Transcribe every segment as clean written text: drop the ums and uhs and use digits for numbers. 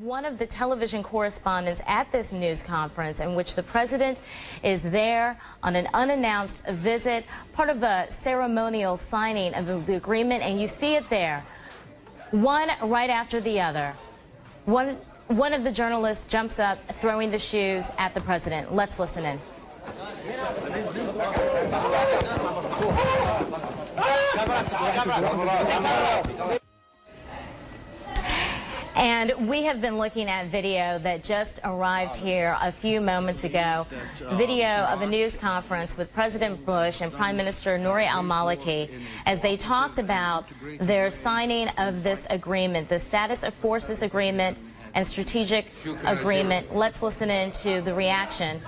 One of the television correspondents at this news conference in which the president is there on an unannounced visit, part of a ceremonial signing of the agreement, and you see it there, one right after the other. One of the journalists jumps up, throwing the shoes at the president. Let's listen in. And we have been looking at video that just arrived here a few moments ago, video of a news conference with President Bush and Prime Minister Nouri al-Maliki as they talked about their signing of this agreement, the Status of Forces Agreement and Strategic Agreement. Let's listen in to the reaction.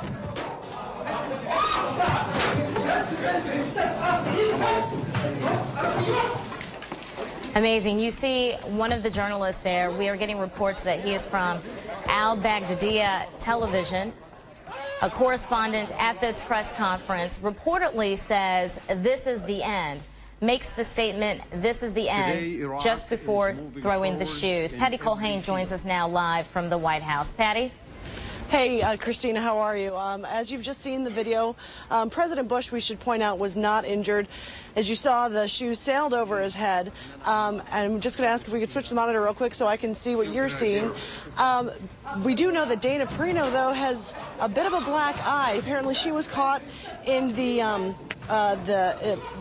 Amazing. You see one of the journalists there. We are getting reports that he is from Al-Baghdadia television. A correspondent at this press conference reportedly says this is the end, makes the statement, this is the end, just before throwing the shoes. Patty Colhane joins us now live from the White House. Patty? Hey, Christina, how are you? As you've just seen the video, President Bush, we should point out, was not injured. As you saw, the shoes sailed over his head. And I'm just going to ask if we could switch the monitor real quick so I can see what you're seeing. We do know that Dana Perino, though, has a bit of a black eye. Apparently, she was caught in the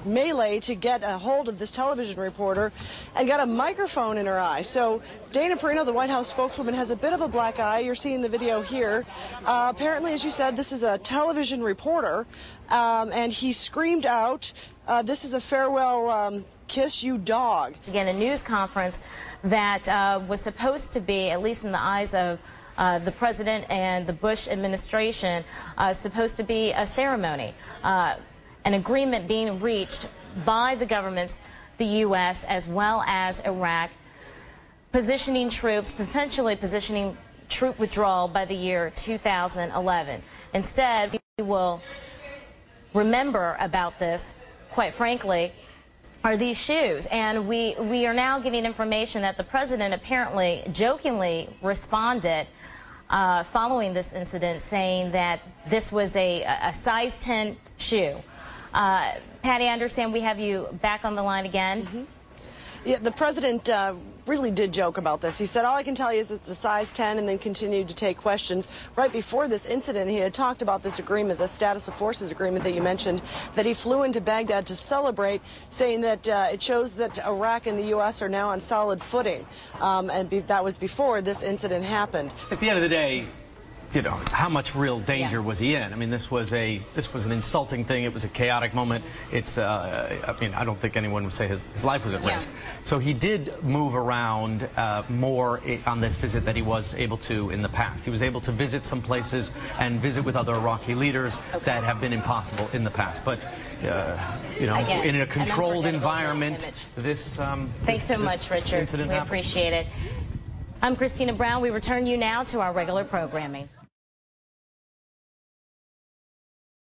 melee to get a hold of this television reporter and got a microphone in her eye. So Dana Perino, the White House spokeswoman, has a bit of a black eye. You're seeing the video here. Apparently, as you said, this is a television reporter, and he screamed out, "This is a farewell kiss, you dog." Again, a news conference that was supposed to be, at least in the eyes of the president and the Bush administration, supposed to be a ceremony. An agreement being reached by the governments, the U.S. as well as Iraq, positioning troops, potentially positioning troop withdrawal by the year 2011. Instead, we will remember about this, quite frankly, are these shoes. And we are now getting information that the president apparently jokingly responded following this incident, saying that this was a size 10 shoe. Patty, I understand we have you back on the line again. Mm-hmm. Yeah, the president really did joke about this. He said, all I can tell you is it's a size 10, and then continued to take questions. Right before this incident, he had talked about this agreement, the Status of Forces Agreement that you mentioned, that he flew into Baghdad to celebrate, saying that it shows that Iraq and the U.S. are now on solid footing. And that was before this incident happened. At the end of the day, you know, how much real danger was he in? I mean, this was an insulting thing. It was a chaotic moment. It's I mean, I don't think anyone would say his life was at risk. So he did move around more on this visit than he was able to in the past. He was able to visit some places and visit with other Iraqi leaders that have been impossible in the past. But you know, again, in a controlled environment, this thanks so much, Richard. We appreciate it. I'm Christina Brown. We return you now to our regular programming.